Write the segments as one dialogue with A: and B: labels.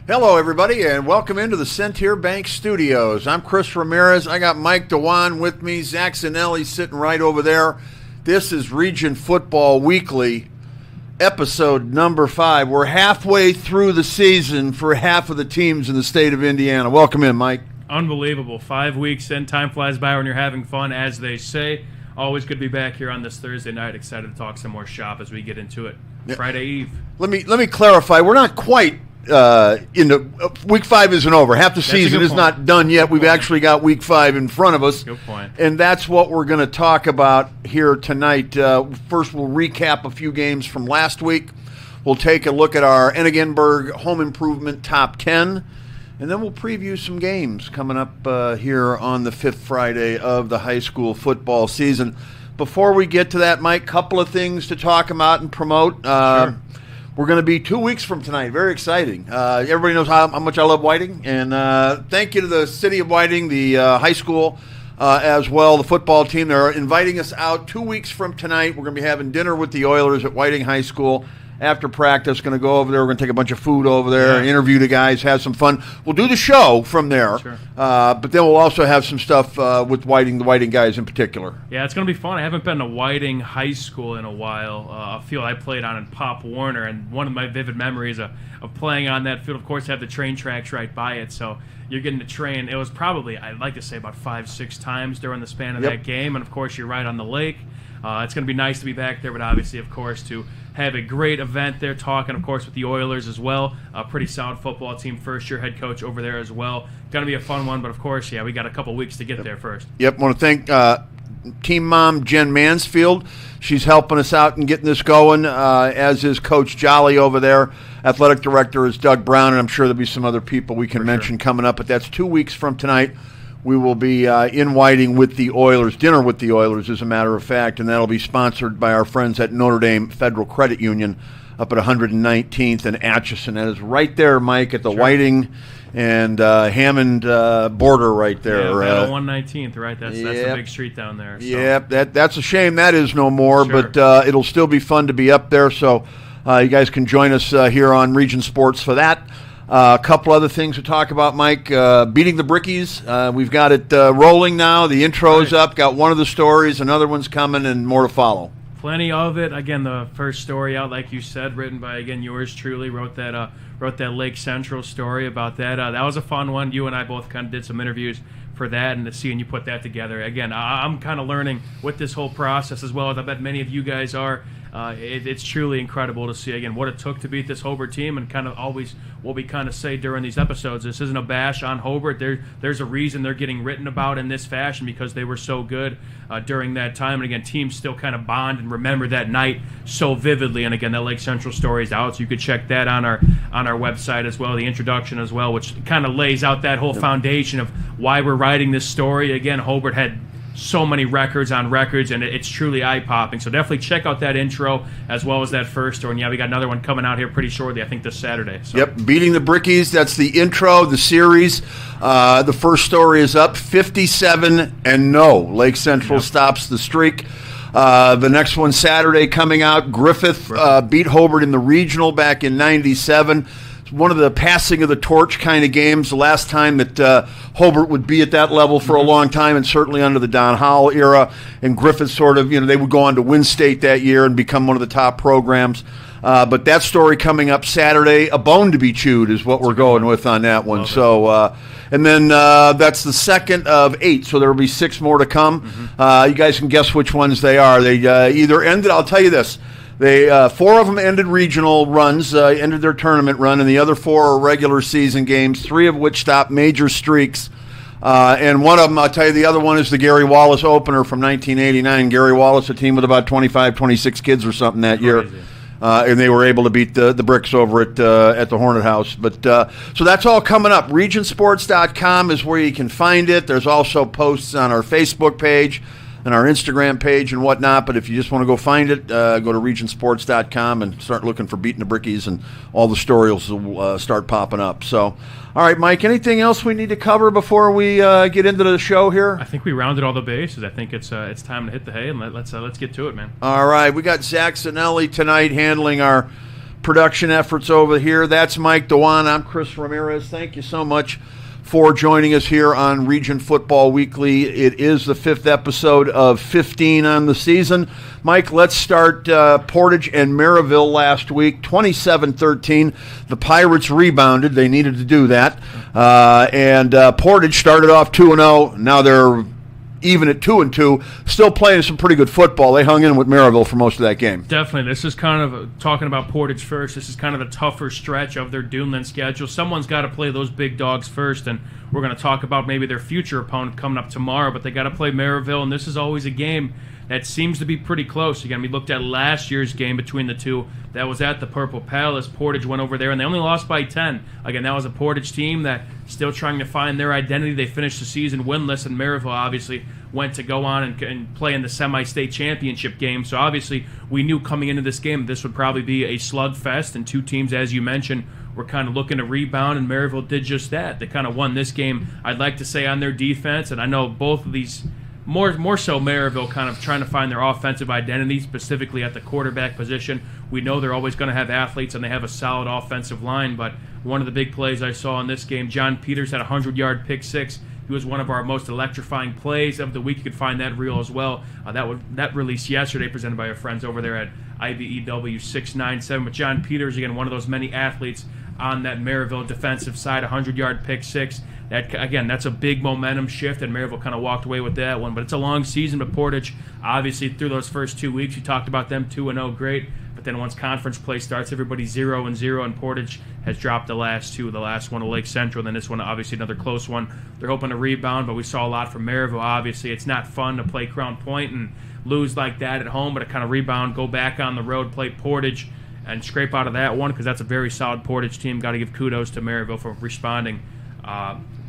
A: Hello, everybody, and welcome into the Centier Bank Studios. I'm Chris Ramirez. I got Mike Dewan with me. Zach Zanelli sitting right over there. This is Region Football Weekly, episode number 5. We're halfway through the season for half of the teams in the state of Indiana. Welcome in, Mike.
B: Unbelievable. 5 weeks in. Time flies by when you're having fun, as they say. Always good to be back here on this Thursday night. Excited to talk some more shop as we get into it. Yeah. Friday Eve.
A: Let me clarify. We're not quite week 5 isn't over. Half the season is not done yet. We've actually got week 5 in front of us.
B: Good point.
A: And that's what we're going to talk about here tonight. First, we'll recap a few games from last week. We'll take a look at our Enigenberg Home Improvement Top 10. And then we'll preview some games coming up here on the 5th Friday of the high school football season. Before we get to that, Mike, couple of things to talk about and promote.
B: Sure.
A: We're going to be 2 weeks from tonight. Very exciting. Everybody knows how much I love Whiting. And thank you to the city of Whiting, the high school as well, the football team. They're inviting us out 2 weeks from tonight. We're going to be having dinner with the Oilers at Whiting High School. After practice, going to go over there. We're going to take a bunch of food over there, interview the guys, have some fun. We'll do the show from there,
B: sure.
A: But then we'll also have some stuff with Whiting, the Whiting guys in particular.
B: Yeah, it's going to be fun. I haven't been to Whiting High School in a while, a field I played on in Pop Warner, and one of my vivid memories of playing on that field, of course, have the train tracks right by it, so you're getting to train. It was probably, I'd like to say, about 5-6 times during the span of that game, and, of course, you're right on the lake. It's going to be nice to be back there, but obviously, of course, to have a great event there, talking, of course, with the Oilers as well. A pretty solid football team, first-year head coach over there as well. Going to be a fun one, but, of course, we got a couple weeks to get there first.
A: Yep, want to thank team mom Jen Mansfield. She's helping us out and getting this going, as is Coach Jolly over there. Athletic director is Doug Brown, and I'm sure there'll be some other people we can mention coming up, but that's 2 weeks from tonight. We will be in Whiting with the Oilers, dinner with the Oilers, as a matter of fact, and that'll be sponsored by our friends at Notre Dame Federal Credit Union up at 119th and Atchison. That is right there, Mike, at the Whiting and Hammond border right there.
B: Yeah, 119th, right? That's the big street down there. So.
A: Yeah, that's a shame that is no more, but it'll still be fun to be up there, so you guys can join us here on Region Sports for that. A couple other things to talk about, Mike. Beating the Brickies. We've got it rolling now. The intro's up. Got one of the stories. Another one's coming, and more to follow.
B: Plenty of it. Again, the first story out, like you said, written by, again, yours truly, wrote that Lake Central story about that. That was a fun one. You and I both kind of did some interviews for that, and seeing you put that together. Again, I'm kind of learning with this whole process, as well as I bet many of you guys are. It's truly incredible to see, again, what it took to beat this Hobart team, and kind of always what we kind of say during these episodes. This isn't a bash on Hobart. There's a reason they're getting written about in this fashion, because they were so good during that time. And again, teams still kind of bond and remember that night so vividly. And again, that Lake Central story is out, so you could check that on our website as well, the introduction as well, which kind of lays out that whole foundation of why we're writing this story. Again, Hobart had so many records on records, and it's truly eye-popping. So definitely check out that intro as well as that first story. And we got another one coming out here pretty shortly, I think this Saturday. So.
A: Yep, Beating the Brickies, that's the intro, the series. The first story is up, 57-0. Lake Central stops the streak. The next one Saturday coming out, Griffith beat Hobart in the regional back in 97. One of the passing of the torch kind of games, the last time that Hobart would be at that level for a long time, and certainly under the Don Howell era. And Griffith sort of, they would go on to win state that year and become one of the top programs. But that story coming up Saturday, a bone to be chewed is what we're going with on that one. So, and then that's the second of 8, so there will be 6 more to come. You guys can guess which ones they are. They either ended, I'll tell you this, They 4 of them ended regional runs, ended their tournament run, and the other 4 are regular season games, 3 of which stopped major streaks. And one of them, I'll tell you, the other one is the Gary Wallace opener from 1989. Gary Wallace, a team with about 25, 26 kids or something that year. And they were able to beat the Bricks over at the Hornet House. But so that's all coming up. Regionsports.com is where you can find it. There's also posts on our Facebook page and our Instagram page and whatnot. But if you just want to go find it, go to regionsports.com and start looking for Beating the Brickies, and all the stories will start popping up. So, all right, Mike, anything else we need to cover before we get into the show here?
B: I think we rounded all the bases. I think it's time to hit the hay, and let's get to it, man.
A: All right, we got Zach Zanelli tonight handling our production efforts over here. That's Mike Dewan. I'm Chris Ramirez. Thank you so much for joining us here on Region Football Weekly. It is the 5th episode of 15 on the season. Mike, let's start Portage and Maryville last week, 27-13. The Pirates rebounded. They needed to do that. And Portage started off 2-0. Now they're even at 2-2, still playing some pretty good football. They hung in with Maryville for most of that game.
B: Definitely. This is kind of, talking about Portage first, this is kind of a tougher stretch of their Duneland schedule. Someone's got to play those big dogs first, and we're going to talk about maybe their future opponent coming up tomorrow, but they got to play Maryville, and this is always a game that seems to be pretty close. Again, we looked at last year's game between the two. That was at the Purple Palace. Portage went over there, and they only lost by 10. Again, that was a Portage team that still trying to find their identity. They finished the season winless, and Maryville obviously went to go on and play in the semi-state championship game. So obviously we knew coming into this game this would probably be a slugfest, and two teams, as you mentioned, were kind of looking to rebound, and Maryville did just that. They kind of won this game, I'd like to say, on their defense, and I know both of these more so Maryville kind of trying to find their offensive identity, specifically at the quarterback position. We know they're always going to have athletes, and they have a solid offensive line, but one of the big plays I saw in this game, John Peters had a 100-yard pick six. He was one of our most electrifying plays of the week. You could find that reel as well. That released yesterday, presented by our friends over there at IBEW 697. But John Peters, again, one of those many athletes on that Maryville defensive side, 100-yard pick six. That, again, that's a big momentum shift, and Maryville kind of walked away with that one. But it's a long season, but Portage, obviously, through those first 2 weeks, you talked about them 2-0, great. But then once conference play starts, everybody's 0-0, and Portage has dropped the last two. The last one to Lake Central, then this one, obviously, another close one. They're hoping to rebound, but we saw a lot from Maryville, obviously. It's not fun to play Crown Point and lose like that at home, but to kind of rebound, go back on the road, play Portage, and scrape out of that one, because that's a very solid Portage team. Got to give kudos to Maryville for responding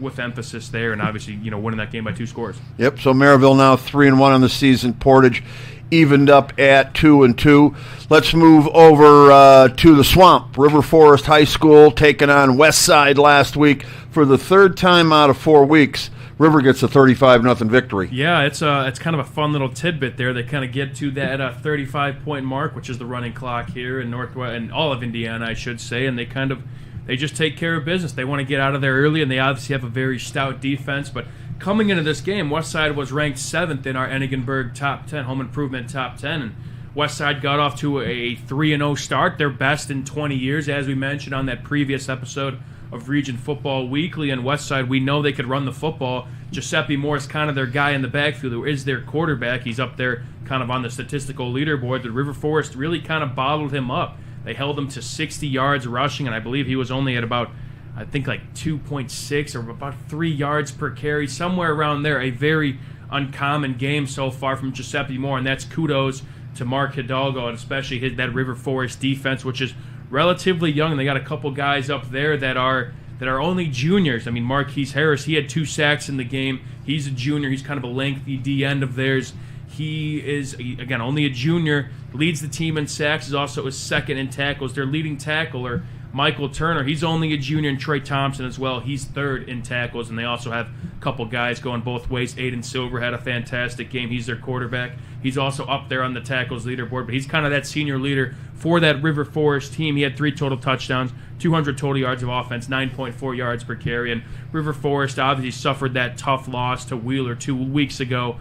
B: with emphasis there, and obviously, winning that game by 2 scores.
A: Yep, so Maryville now 3-1 on the season. Portage evened up at 2-2. Let's move over to the Swamp. River Forest High School taking on Westside last week for the 3rd time out of 4 weeks. River gets a 35-0 victory.
B: Yeah, it's kind of a fun little tidbit there. They kind of get to that 35-point mark, which is the running clock here in Northwest and all of Indiana, I should say, and they just take care of business. They want to get out of there early, and they obviously have a very stout defense. But coming into this game, Westside was ranked 7th in our Enigenberg top 10, home improvement top 10, and Westside got off to a 3-0 start, their best in 20 years, as we mentioned on that previous episode of Region Football Weekly. And Westside, we know they could run the football. Giuseppe Moore is kind of their guy in the backfield, who is their quarterback. He's up there kind of on the statistical leaderboard. The River Forest really kind of bottled him up. They held him to 60 yards rushing, and I believe he was only at about, I think, like 2.6 or about 3 yards per carry, somewhere around there. A very uncommon game so far from Giuseppe Moore, and that's kudos to Mark Hidalgo, and especially that River Forest defense, which is relatively young. They got a couple guys up there that are only juniors. I mean, Marquise Harris, he had 2 sacks in the game. He's a junior. He's kind of a lengthy D end of theirs. He is, again, only a junior, leads the team in sacks, is also his 2nd in tackles. Their leading tackler, Michael Turner, he's only a junior, and Trey Thompson as well. He's 3rd in tackles, and they also have a couple guys going both ways. Aiden Silver had a fantastic game. He's their quarterback. He's also up there on the tackles leaderboard, but he's kind of that senior leader for that River Forest team. He had 3 total touchdowns, 200 total yards of offense, 9.4 yards per carry, and River Forest obviously suffered that tough loss to Wheeler 2 weeks ago,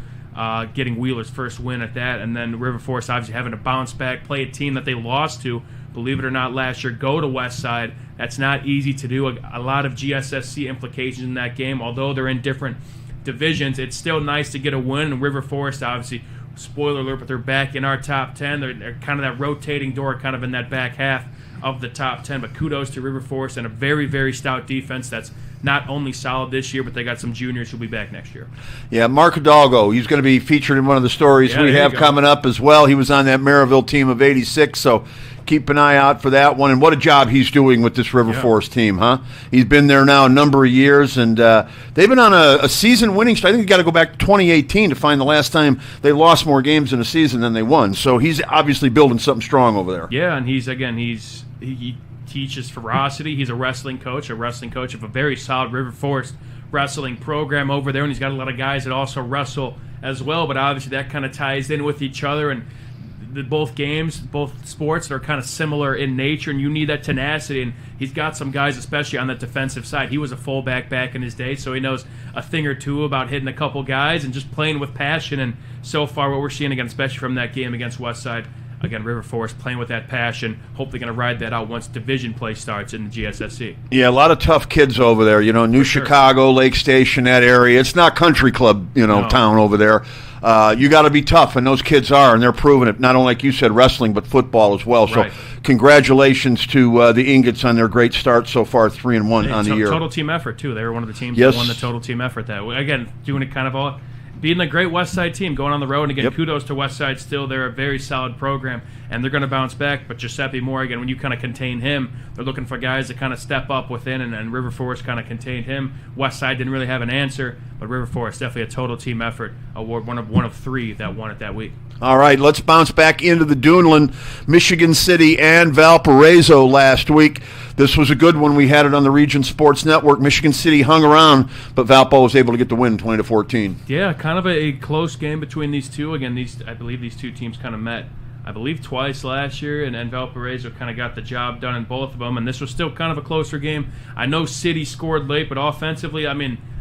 B: getting Wheeler's first win at that, and then River Forest obviously having to bounce back, play a team that they lost to, believe it or not, last year, go to Westside. That's not easy to do. A lot of GSSC implications in that game. Although they're in different divisions, it's still nice to get a win, and River Forest, obviously, spoiler alert, but they're back in our top 10. They're kind of that rotating door, kind of in that back half of the top 10, but kudos to River Forest and a very, very stout defense that's not only solid this year, but they got some juniors who'll be back next year.
A: Yeah, Mark Hidalgo, he's going to be featured in one of the stories we have coming up as well. He was on that Maryville team of 86, so keep an eye out for that one. And what a job he's doing with this River Forest team, huh? He's been there now a number of years, and they've been on a season-winning streak. I think you got to go back to 2018 to find the last time they lost more games in a season than they won. So he's obviously building something strong over there.
B: Yeah, and he teaches ferocity. He's a wrestling coach of a very solid River Forest wrestling program over there, and he's got a lot of guys that also wrestle as well, but obviously that kind of ties in with each other, and both games, both sports are kind of similar in nature, and you need that tenacity. And he's got some guys, especially on that defensive side. He was a fullback back in his day, so he knows a thing or two about hitting a couple guys and just playing with passion. And so far, what we're seeing, again, especially from that game against Westside, again, River Forest playing with that passion, hopefully going to ride that out once division play starts in the GSSC.
A: Yeah, a lot of tough kids over there. New Chicago, Lake Station, that area. It's not country club, town over there. You got to be tough, and those kids are, and they're proving it. Not only, like you said, wrestling, but football as well.
B: Right.
A: So, congratulations to the Ingots on their great start so far, 3-1 on the year.
B: Total team effort too. They were one of the teams
A: Yes.
B: that won the total team effort. That again, doing it kind of all. Being a great Westside team, going on the road, and again, kudos to Westside still. They're a very solid program, and they're going to bounce back. But Giuseppe Moore, again, when you kind of contain him, they're looking for guys to kind of step up within, and River Forest kind of contained him. Westside didn't really have an answer, but River Forest definitely a total team effort award, one of three that won it that week.
A: All right, let's bounce back into the Duneland, Michigan City, and Valparaiso last week. This was a good one. We had it on the Region Sports Network. Michigan City hung around, but Valpo was able to get the win, 20-14.
B: Yeah, kind of a close game between these two. Again, I believe these two teams kind of met, twice last year, and Valparaiso kind of got the job done in both of them. And this was still kind of a closer game. I know City scored late, but offensively,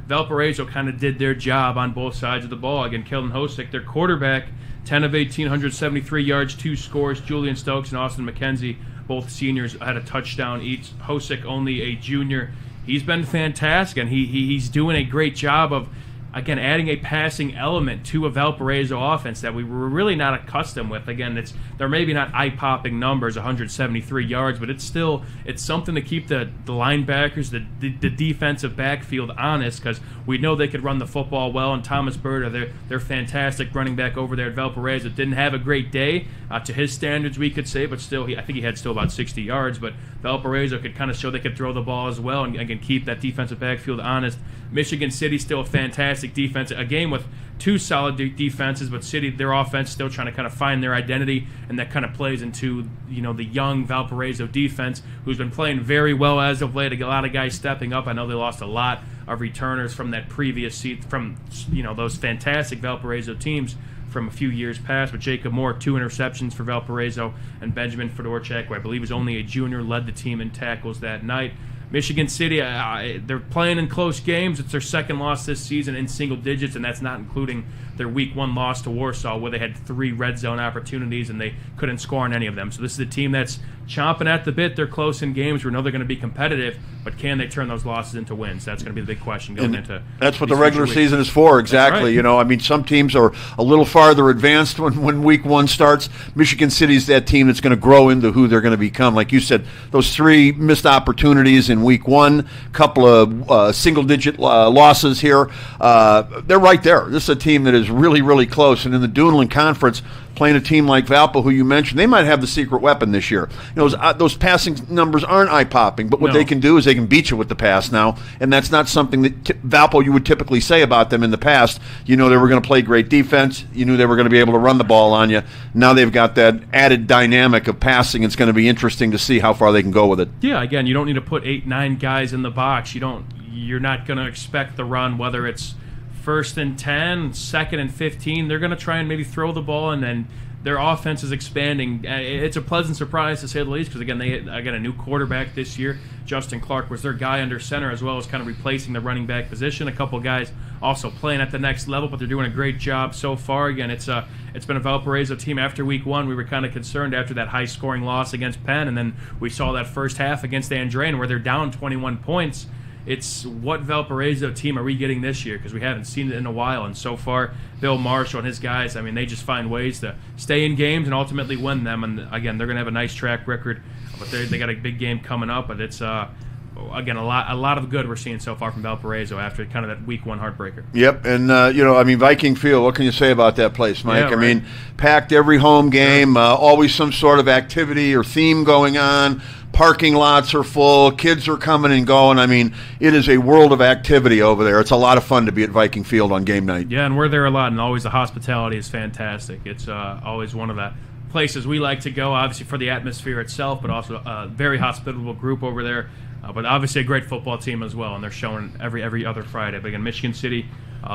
B: Valparaiso kind of did their job on both sides of the ball. Again, Keldon Hosick, their quarterback, 10 of 18, 173 yards, 2 scores. Julian Stokes and Austin McKenzie, both seniors, had a touchdown each. Hosick, only a junior. He's been fantastic, and he's doing a great job of, again, adding a passing element to a Valparaiso offense that we were really not accustomed with. Again, they're maybe not eye-popping numbers, 173 yards, but it's something to keep the linebackers, the defensive backfield honest, because we know they could run the football well. And Thomas Berta, they're fantastic running back over there at Valparaiso. Didn't have a great day to his standards, we could say, but still, I think he had still about 60 yards. But Valparaiso could kind of show they could throw the ball as well, and again keep that defensive backfield honest. Michigan City still a fantastic defense, a game with two solid defenses, but City, their offense, still trying to kind of find their identity, and that kind of plays into the young Valparaiso defense, who's been playing very well as of late. A lot of guys stepping up. I know they lost a lot of returners from that previous seat, from those fantastic Valparaiso teams from a few years past. But Jacob Moore, 2 interceptions for Valparaiso, and Benjamin Fedorchak, who I believe is only a junior, led the team in tackles that night. Michigan City, they're playing in close games. It's their second loss this season in single digits, and that's not including their Week 1 loss to Warsaw, where they had 3 red zone opportunities and they couldn't score on any of them. So this is a team that's chomping at the bit. They're close in games. We know they're going to be competitive, but can they turn those losses into wins? That's going to be the big question going into.
A: That's what the regular season is for, exactly. Right. Some teams are a little farther advanced when Week 1 starts. Michigan City's that team that's going to grow into who they're going to become. Like you said, those 3 missed opportunities in Week 1, couple of single-digit losses here. They're right there. This is a team that is really, really close. And in the Duneland Conference, playing a team like Valpo, who you mentioned, they might have the secret weapon this year. Those passing numbers aren't eye-popping, but what they can do is they can beat you with the pass now, and that's not something that Valpo you would typically say about them in the past. They were going to play great defense. You knew they were going to be able to run the ball on you. Now they've got that added dynamic of passing. It's going to be interesting to see how far they can go with it.
B: Yeah, again, you don't need to put 8-9 guys in the box. You're not going to expect the run, whether it's 1st and 10, 2nd and 15. They're going to try and maybe throw the ball, and then their offense is expanding. It's a pleasant surprise, to say the least, because, again, they got a new quarterback this year. Justin Clark was their guy under center, as well as kind of replacing the running back position. A couple guys also playing at the next level, but they're doing a great job so far. Again, it's been a Valparaiso team. After Week 1, we were kind of concerned after that high-scoring loss against Penn, and then we saw that first half against Andrean where they're down 21 points. It's what Valparaiso team are we getting this year? Because we haven't seen it in a while. And so far, Bill Marshall and his guys, they just find ways to stay in games and ultimately win them. And, again, they're going to have a nice track record. But they got a big game coming up. But it's, again, a lot of good we're seeing so far from Valparaiso after kind of that Week 1 heartbreaker.
A: Yep. And, Viking Field, what can you say about that place, Mike?
B: Yeah, right.
A: Packed every home game, always some sort of activity or theme going on. Parking lots are full. Kids are coming and going. It is a world of activity over there. It's a lot of fun to be at Viking Field on game night.
B: Yeah, and we're there a lot, and always the hospitality is fantastic. It's always one of the places we like to go, obviously for the atmosphere itself, but also a very hospitable group over there. But obviously a great football team as well, and they're showing every other Friday. But again, Michigan City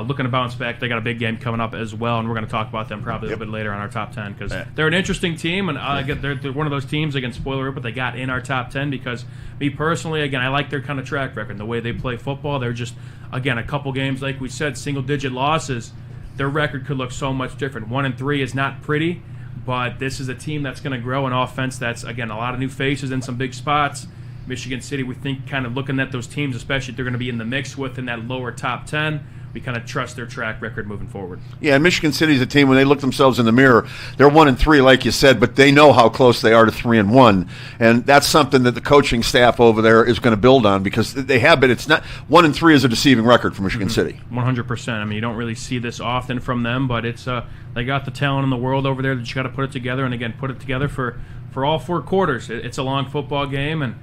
B: looking to bounce back. They got a big game coming up as well, and we're going to talk about them probably a little bit later on our top 10 because they're an interesting team, and they're one of those teams, again, spoiler, but they got in our top 10 because me personally, again, I like their kind of track record, the way they play football. They're just, again, a couple games, like we said, single-digit losses. Their record could look so much different. 1-3 is not pretty, but this is a team that's going to grow an offense that's, again, a lot of new faces in some big spots. Michigan City, we think, kind of looking at those teams, especially if they're going to be in the mix with in that lower top 10, we kind of trust their track record moving forward.
A: Yeah, Michigan City's a team, when they look themselves in the mirror, they're 1-3, like you said, but they know how close they are to 3-1. And that's something that the coaching staff over there is going to build on because they have been. It's not 1-3 is a deceiving record for Michigan City.
B: 100%. I mean, you don't really see this often from them, but it's they got the talent in the world over there that you got to put it together, and again, put it together for all 4 quarters. It's a long football game, and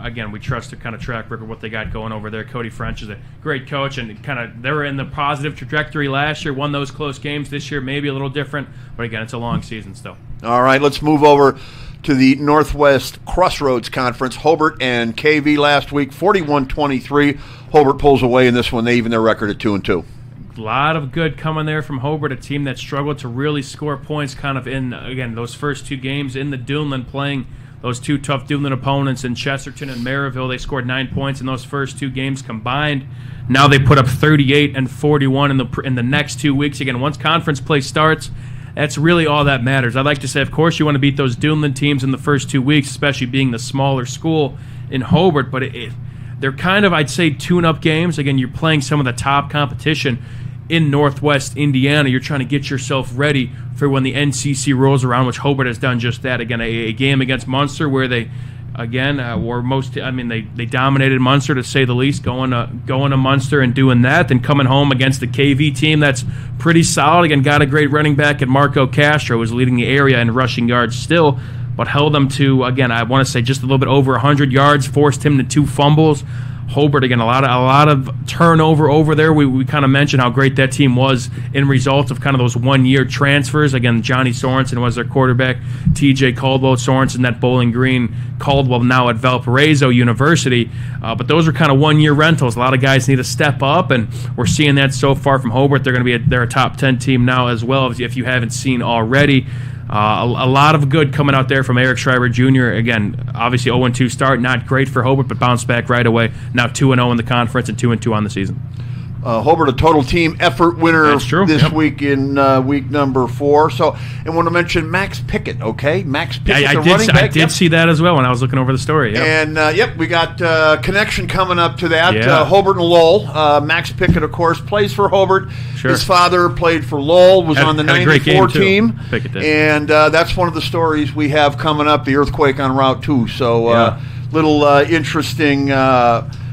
B: again, we trust the kind of track record, what they got going over there. Cody French is a great coach, and kind of they were in the positive trajectory last year, won those close games. This year maybe a little different, but again, it's a long season still.
A: All right, let's move over to the Northwest Crossroads Conference. Hobart and KV last week, 41-23. Hobart pulls away in this one. They even their record at 2-2.
B: A lot of good coming there from Hobart, a team that struggled to really score points kind of in, again, those first 2 games in the Duneland, playing those 2 tough Duneland opponents in Chesterton and Maryville. They scored 9 points in those first 2 games combined. Now they put up 38 and 41 in the next 2 weeks. Again, once conference play starts, that's really all that matters. I'd like to say, of course, you want to beat those Duneland teams in the first 2 weeks, especially being the smaller school in Hobart, but they're kind of, I'd say, tune-up games. Again, you're playing some of the top competition in Northwest Indiana. You're trying to get yourself ready for when the NCC rolls around, which Hobart has done just that. Again, a game against Munster where they, again, they dominated Munster, to say the least, going to Munster and doing that, then coming home against the KV team that's pretty solid. Again, got a great running back in Marco Castro, who's leading the area in rushing yards still, but held them to, again, I want to say just a little bit over 100 yards, forced him to 2 fumbles. Hobart, again, a lot of turnover over there. We kind of mentioned how great that team was in results of kind of those 1-year transfers. Again, Johnny Sorensen was their quarterback. TJ Caldwell Sorensen at Bowling Green. Caldwell now at Valparaiso University. But those are kind of 1-year rentals. A lot of guys need to step up, and we're seeing that so far from Hobart. They're going to be they're a top 10 team now as well, if you haven't seen already. A lot of good coming out there from Eric Schreiber Jr. Again, obviously 0-2 start, not great for Hobart, but bounced back right away. Now 2-0 in the conference and 2-2 on the season.
A: Hobart, a total team effort winner this week in week number 4. So, and want to mention Max Pickett, okay? Max Pickett, running back.
B: I did see that as well when I was looking over the story. Yep.
A: And, we got connection coming up to that. Hobart and Lowell. Max Pickett, of course, plays for Hobart. Sure. His father played for Lowell, was on the 94 team.
B: Pickett did.
A: And that's one of the stories we have coming up, the earthquake on Route 2. So, little interesting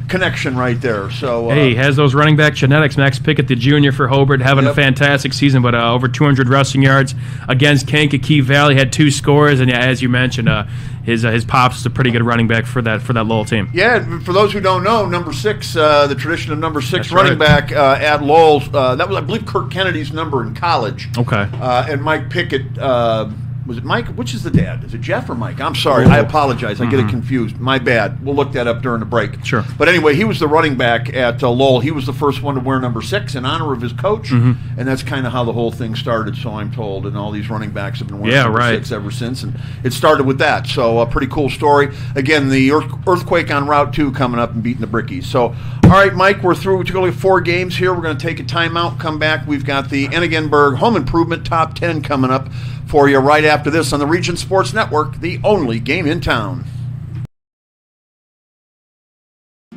A: connection right there. So
B: he has those running back genetics. Max Pickett, the junior for Hobart, having a fantastic season, but over 200 rushing yards against Kankakee Valley, had 2 scores, and as you mentioned, his pops is a pretty good running back for that Lowell team.
A: Yeah, for those who don't know, number 6, the tradition of number 6 running back at Lowell, that was, I believe, Kirk Kennedy's number in college.
B: Okay.
A: And Mike Pickett. Was it Mike? Which is the dad? Is it Jeff or Mike? I'm sorry. I apologize. I get it confused. My bad. We'll look that up during the break.
B: Sure.
A: But anyway, he was the running back at Lowell. He was the first one to wear number 6 in honor of his coach, and that's kind of how the whole thing started, so I'm told. And all these running backs have been wearing number 6 ever since, and it started with that. So a pretty cool story. Again, the earthquake on Route 2 coming up and beating the Brickies. So, all right, Mike, we're through. We took only 4 games here. We're going to take a timeout, come back. We've got the Enigenberg Home Improvement Top 10 coming up for you right after this on the Region Sports Network, the only game in town.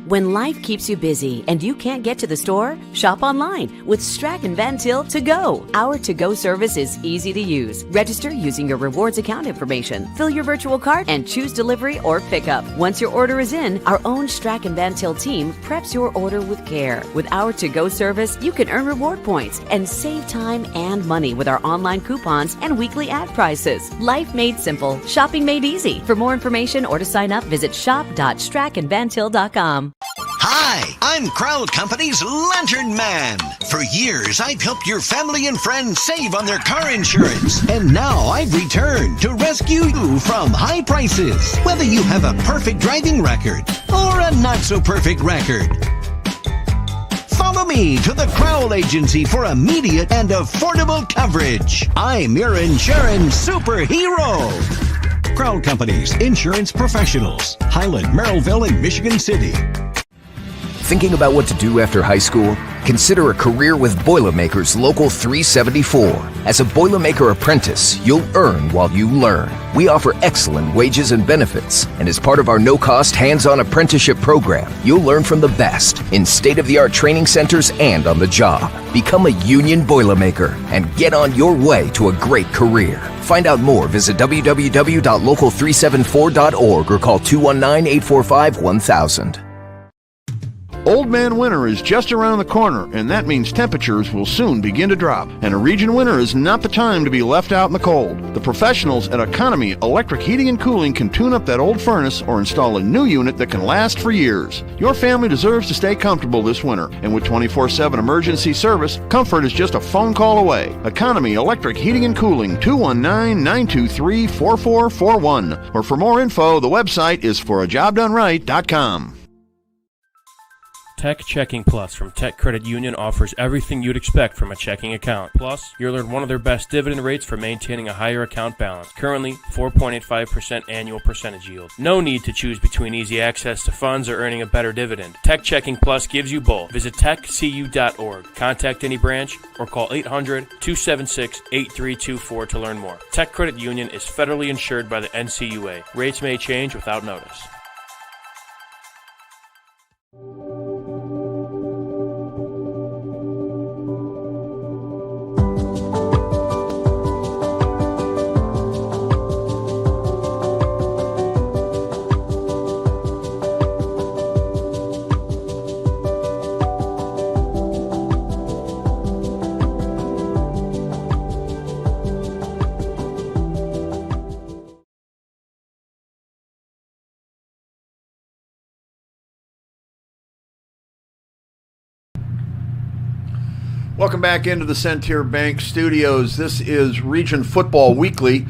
C: When life keeps you busy and you can't get to the store, shop online with Strachan Van Til To Go. Our to-go service is easy to use. Register using your rewards account information, fill your virtual cart, and choose delivery or pickup. Once your order is in, our own Strachan Van Til team preps your order with care. With our to-go service, you can earn reward points and save time and money with our online coupons and weekly ad prices. Life made simple, shopping made easy. For more information or to sign up, visit shop.strachanvantil.com.
D: Hi, I'm Crowd Company's Lantern Man. For years, I've helped your family and friends save on their car insurance. And now I've returned to rescue you from high prices. Whether you have a perfect driving record or a not-so-perfect record. Follow me me to the Crowell Agency for immediate and affordable coverage. I'm your insurance superhero. Crowell Companies, insurance professionals. Highland, Merrillville, and Michigan City.
E: Thinking about what to do after high school? Consider a career with Boilermakers Local 374. As a Boilermaker apprentice, you'll earn while you learn. We offer excellent wages and benefits, and as part of our no-cost hands-on apprenticeship program, you'll learn from the best in state-of-the-art training centers and on the job. Become a union Boilermaker and get on your way to a great career. Find out more, visit www.local374.org or call 219-845-1000.
A: Old Man Winter is just around the corner, and that means temperatures will soon begin to drop. And a region winter is not the time to be left out in the cold. The professionals at Economy Electric Heating and Cooling can tune up that old furnace or install a new unit that can last for years. Your family deserves to stay comfortable this winter, and with 24/7 emergency service, comfort is just a phone call away. Economy Electric Heating and Cooling, 219-923-4441. Or for more info, the website is forajobdoneright.com.
F: Tech Checking Plus from Tech Credit Union offers everything you'd expect from a checking account. Plus, you'll earn one of their best dividend rates for maintaining a higher account balance. Currently, 4.85% annual percentage yield. No need to choose between easy access to funds or earning a better dividend. Tech Checking Plus gives you both. Visit techcu.org, contact any branch, or call 800-276-8324 to learn more. Tech Credit Union is federally insured by the NCUA. Rates may change without notice.
A: Welcome back into the Centier Bank Studios. This is Region Football Weekly,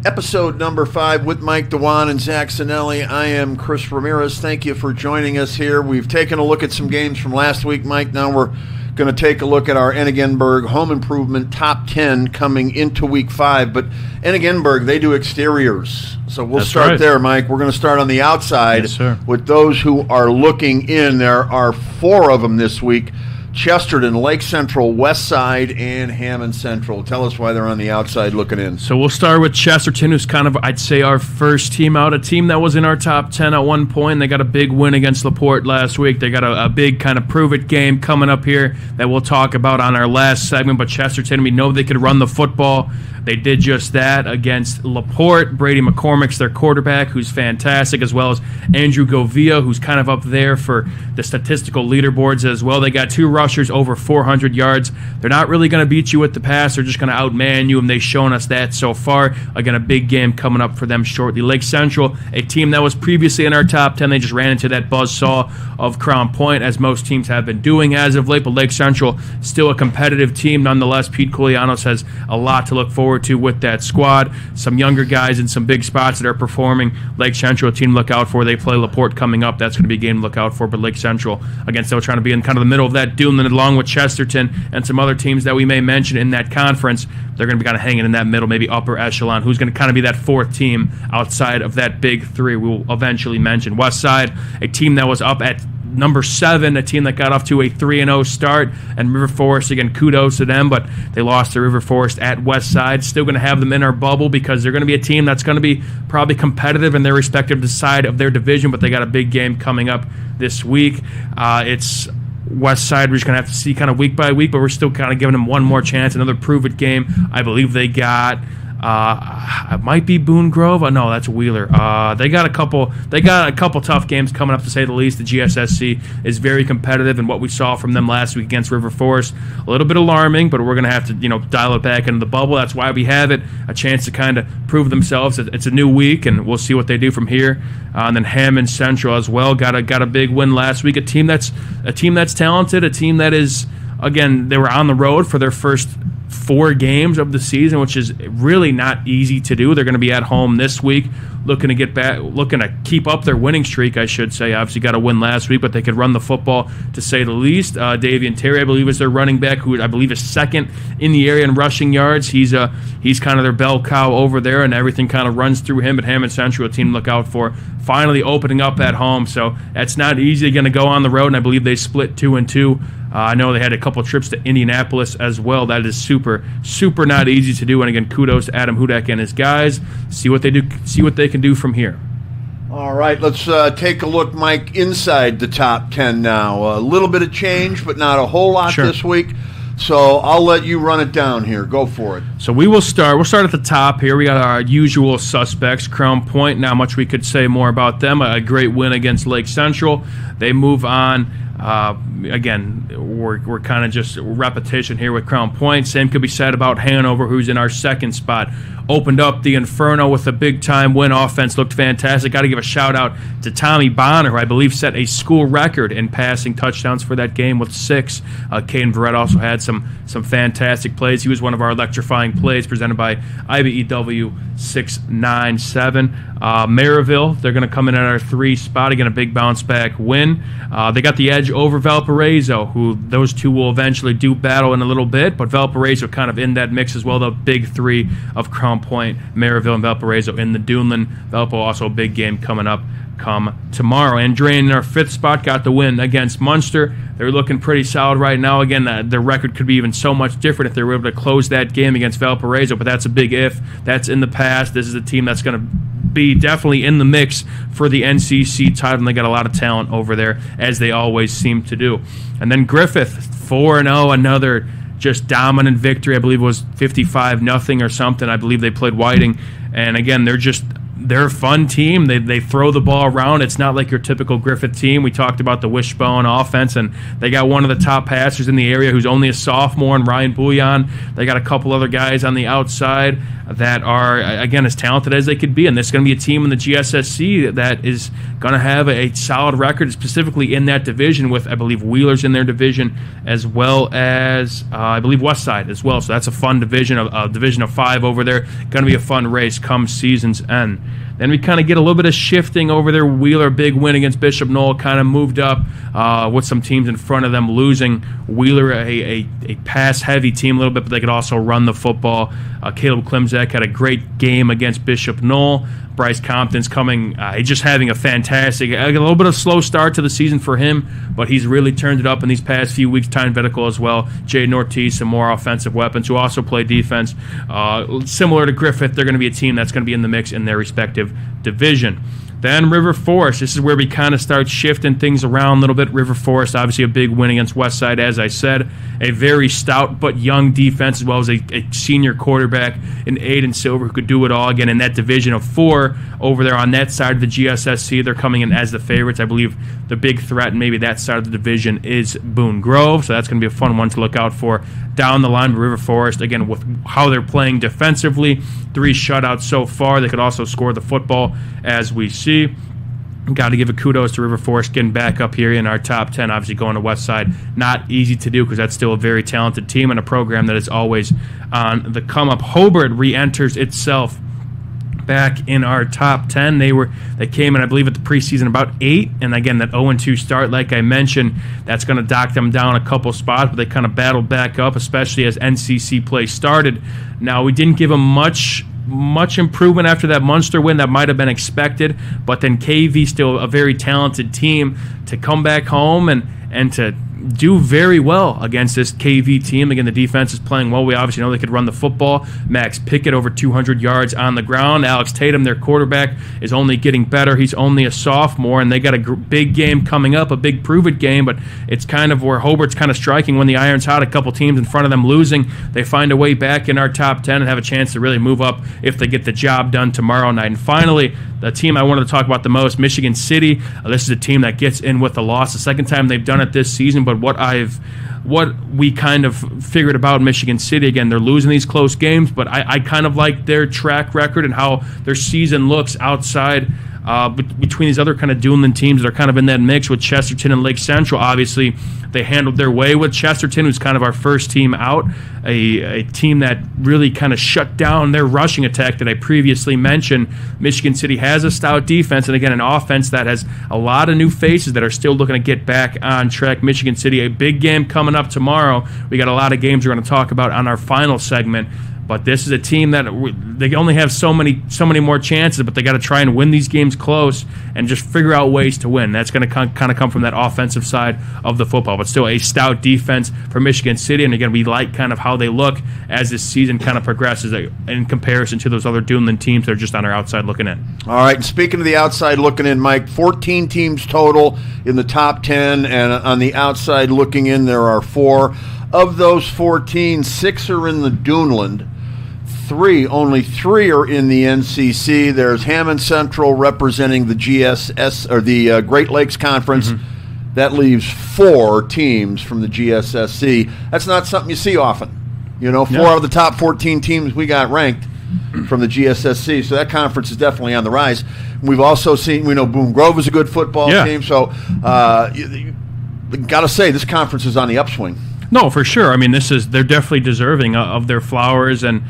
A: episode number 5 with Mike Dewan and Zach Sinelli. I am Chris Ramirez. Thank you for joining us here. We've taken a look at some games from last week, Mike. Now we're going to take a look at our Enigenberg Home Improvement Top 10 coming into Week 5. But Enigenberg, they do exteriors. So we'll start there, Mike. We're going to start on the outside with those who are looking in. There are 4 of them this week. Chesterton, Lake Central, West Side, and Hammond Central. Tell us why they're on the outside looking in.
B: So we'll start with Chesterton, who's kind of, I'd say, our first team out, a team that was in our top 10 at one point. They got a big win against LaPorte last week. They got a big kind of prove-it game coming up here that we'll talk about on our last segment. But Chesterton, we know they could run the football. They did just that against LaPorte. Brady McCormick's their quarterback, who's fantastic, as well as Andrew Govia, who's kind of up there for the statistical leaderboards as well. They got 2 rushers over 400 yards. They're not really going to beat you with the pass. They're just going to outman you, and they've shown us that so far. Again, a big game coming up for them shortly. Lake Central, a team that was previously in our top 10. They just ran into that buzzsaw of Crown Point, as most teams have been doing as of late. But Lake Central, still a competitive team nonetheless. Pete Koulianos has a lot to look forward to with that squad. Some younger guys in some big spots that are performing. Lake Central, a team to look out for. They play LaPorte coming up. That's going to be a game to look out for. But Lake Central, again, still trying to be in kind of the middle of that doom, and along with Chesterton and some other teams that we may mention in that conference, they're going to be kind of hanging in that middle, maybe upper echelon. Who's going to kind of be that 4th team outside of that big 3 we will eventually mention. West Side, a team that was up at number 7, a team that got off to a 3-0 start, and River Forest, again, kudos to them, but they lost to River Forest at West Side. Still going to have them in our bubble because they're going to be a team that's going to be probably competitive in their respective side of their division, but they got a big game coming up this week. It's West Side, we're just going to have to see kind of week by week, but we're still kind of giving them one more chance, another prove-it game. I believe they got it might be Boone Grove. No, that's Wheeler. They got a couple tough games coming up, to say the least. The GSSC is very competitive, and what we saw from them last week against River Forest, a little bit alarming. But we're going to have to, dial it back into the bubble. That's why we have it, a chance to kind of prove themselves. It's a new week, and we'll see what they do from here. And then Hammond Central as well got a big win last week. A team that's talented. A team that is, again, they were on the road for their first 4 games of the season, which is really not easy to do. They're going to be at home this week, looking to get back, looking to keep up their winning streak, I should say. Obviously got a win last week, but they could run the football, to say the least. Davian Terry, I believe, is their running back, who I believe is second in the area in rushing yards. He's kind of their bell cow over there, and everything kind of runs through him. But Hammond Central, a team to look out for, finally opening up at home. So that's not easy. Going to go on the road, and I believe they split 2-2. I know they had a couple trips to Indianapolis as well. That is super, super not easy to do. And again, kudos to Adam Hudak and his guys. See what they do. See what they can do from here.
A: All right, let's take a look, Mike, inside the top 10 now. A little bit of change, but not a whole lot this week. So I'll let you run it down here. Go for it.
B: So we'll start at the top here. We got our usual suspects, Crown Point. Not much we could say more about them. A great win against Lake Central. They move on. Again, we're kind of just repetition here with Crown Point. Same could be said about Hanover, who's in our second spot. Opened up the Inferno with a big-time win. Offense looked fantastic. Got to give a shout-out to Tommy Bonner, who I believe set a school record in passing touchdowns for that game with 6. Caden Verrett also had some fantastic plays. He was one of our electrifying plays presented by IBEW 697. Maryville, they're going to come in at our 3 spot. Again, a big bounce-back win. They got the edge over Valparaiso, who those two will eventually do battle in a little bit, but Valparaiso kind of in that mix as well. The big 3 of Crown Point, Maryville, and Valparaiso in the Duneland. Valpo also a big game coming up come tomorrow. Andrean in our 5th spot got the win against Munster. They're looking pretty solid right now. Again, their record could be even so much different if they were able to close that game against Valparaiso, but that's a big if. That's in the past. This is a team that's going to be definitely in the mix for the NCC title, and they got a lot of talent over there, as they always seem to do. And then Griffith, 4-0, another just dominant victory. I believe it was 55-0 or something. I believe they played Whiting, and again, they're a fun team. They throw the ball around. It's not like your typical Griffith team. We talked about the wishbone offense, and they got one of the top passers in the area who's only a sophomore, and Ryan Bouillon. They got a couple other guys on the outside that are, again, as talented as they could be. And this is going to be a team in the GSSC that is going to have a solid record, specifically in that division with, I believe, Wheelers in their division, as well as, I believe, Westside as well. So that's a fun division, a division of 5 over there. Going to be a fun race come season's end. Then we kind of get a little bit of shifting over there. Wheeler, big win against Bishop Knoll, kind of moved up with some teams in front of them losing. Wheeler, a pass-heavy team a little bit, but they could also run the football. Caleb Klimzak had a great game against Bishop Knoll. Bryce Compton's coming, he's just having a fantastic, a little bit of slow start to the season for him, but he's really turned it up in these past few weeks. Tyne Vetical as well. Jaden Ortiz, some more offensive weapons who also play defense. Similar to Griffith, they're going to be a team that's going to be in the mix in their respective division. Then River Forest. This is where we kind of start shifting things around a little bit. River Forest, obviously a big win against Westside, as I said. A very stout but young defense, as well as a senior quarterback in Aiden Silver who could do it all. Again, in that division of 4 over there on that side of the GSSC, they're coming in as the favorites. I believe the big threat and maybe that side of the division is Boone Grove, so that's going to be a fun one to look out for down the line. River Forest, again, with how they're playing defensively, 3 shutouts so far. They could also score the football, as we see. Got to give a kudos to River Forest getting back up here in our top 10, obviously going to Westside. Not easy to do because that's still a very talented team and a program that is always on the come-up. Hobart re-enters itself back in our top 10. They came in, I believe, at the preseason about 8, and again, that 0-2 start, like I mentioned, that's going to dock them down a couple spots, but they kind of battled back up, especially as NCC play started. Now, we didn't give them much improvement after that Munster win. That might have been expected, but then KV, still a very talented team, to come back home and to do very well against this KV team. Again, the defense is playing well. We obviously know they could run the football. Max Pickett over 200 yards on the ground. Alex Tatum, their quarterback, is only getting better. He's only a sophomore, and they got a big game coming up, a big prove-it game, but it's kind of where Hobart's kind of striking when the iron's hot. A couple teams in front of them losing. They find a way back in our top 10 and have a chance to really move up if they get the job done tomorrow night. And finally, the team I wanted to talk about the most, Michigan City. This is a team that gets in with a loss. The second time they've done it this season, but what we kind of figured about Michigan City, again, they're losing these close games, but I kind of like their track record and how their season looks outside between these other kind of Duneland teams that are kind of in that mix with Chesterton and Lake Central. Obviously, they handled their way with Chesterton, who's kind of our first team out, a team that really kind of shut down their rushing attack that I previously mentioned. Michigan City has a stout defense, and again, an offense that has a lot of new faces that are still looking to get back on track. Michigan City, a big game coming up tomorrow. We got a lot of games we're going to talk about on our final segment. But this is a team that they only have so many more chances, but they got to try and win these games close and just figure out ways to win. That's going to kind of come from that offensive side of the football, but still a stout defense for Michigan City. And again, we like kind of how they look as this season kind of progresses in comparison to those other Duneland teams that are just on our outside looking in.
A: All right, and speaking of the outside looking in, Mike, 14 teams total in the top 10, and on the outside looking in, there are 4. Of those 14, 6 are in the Duneland. Only three are in the NCC. There's Hammond Central representing the GSS, or the Great Lakes Conference. Mm-hmm. That leaves 4 teams from the GSSC. That's not something you see often. 4 out of the top 14 teams we got ranked from the GSSC. So that conference is definitely on the rise. We've also seen, we know Boone Grove is a good football team. So you got to say, this conference is on the upswing.
B: No, for sure. I mean, they're definitely deserving of their flowers. And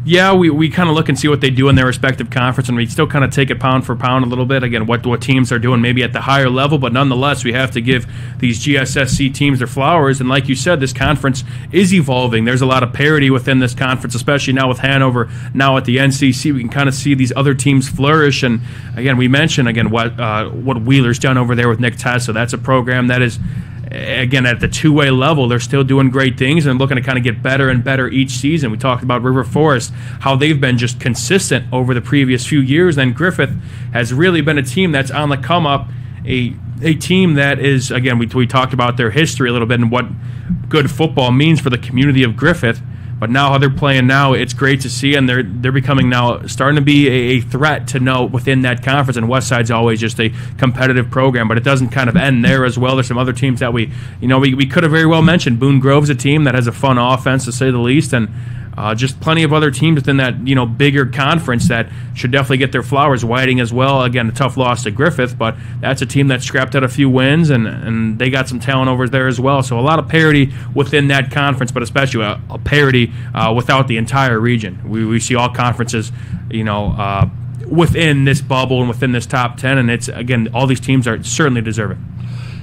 B: yeah, we kind of look and see what they do in their respective conference, and we still kind of take it pound for pound a little bit. Again, what teams are doing maybe at the higher level, but nonetheless, we have to give these GSSC teams their flowers. And like you said, this conference is evolving. There's a lot of parity within this conference, especially now with Hanover, now at the NCC. We can kind of see these other teams flourish. And again, we mentioned what Wheeler's done over there with Nick Tessa. That's a program that is, again, at the two-way level, they're still doing great things and looking to kind of get better and better each season. We talked about River Forest, how they've been just consistent over the previous few years. And Griffith has really been a team that's on the come-up, a team that is, again, we talked about their history a little bit and what good football means for the community of Griffith. But now how they're playing now, it's great to see, and they're becoming now starting to be a threat to note within that conference. And Westside's always just a competitive program, but it doesn't kind of end there as well. There's some other teams that we could have very well mentioned. Boone Grove's a team that has a fun offense, to say the least, and just plenty of other teams within that bigger conference that should definitely get their flowers. Whiting as well. Again, a tough loss to Griffith, but that's a team that scrapped out a few wins, and they got some talent over there as well. So a lot of parity within that conference, but especially a parity without the entire region. We see all conferences, within this bubble and within this top 10, and it's, again, all these teams are certainly deserving.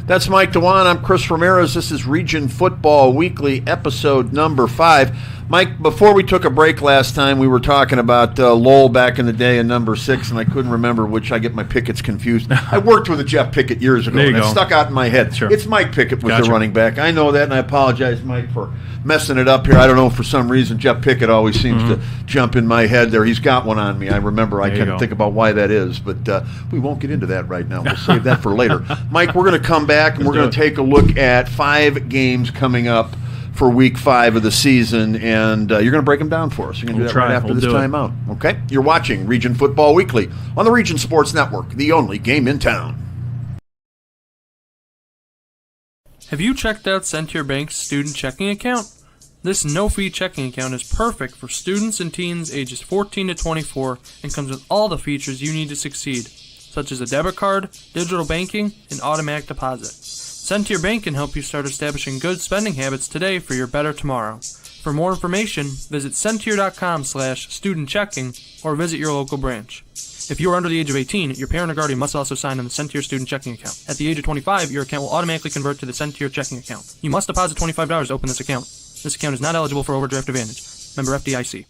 A: That's Mike Dewan. I'm Chris Ramirez. This is Region Football Weekly, episode number 5. Mike, before we took a break last time, we were talking about Lowell back in the day in number 6, and I couldn't remember which. I get my Picketts confused. I worked with a Jeff Pickett years ago, and it stuck out in my head.
B: Sure.
A: It's Mike Pickett was the running back. I know that, and I apologize, Mike, for messing it up here. I don't know, for some reason, Jeff Pickett always seems to jump in my head there. He's got one on me. I remember. I kind of think about why that is, but we won't get into that right now. We'll save that for later. Mike, we're going to come back, and we're going to take a look at 5 games coming up for Week 5 of the season, and you're going to break them down for us. You're going to do that right after this timeout. Okay? You're watching Region Football Weekly on the Region Sports Network, the only game in town.
G: Have you checked out Centier Bank's student checking account? This no-fee checking account is perfect for students and teens ages 14 to 24 and comes with all the features you need to succeed, such as a debit card, digital banking, and automatic deposit. Centier Bank can help you start establishing good spending habits today for your better tomorrow. For more information, visit Centier.com/student-checking or visit your local branch. If you are under the age of 18, your parent or guardian must also sign on the Centier student checking account. At the age of 25, your account will automatically convert to the Centier checking account. You must deposit $25 to open this account. This account is not eligible for overdraft advantage. Member FDIC.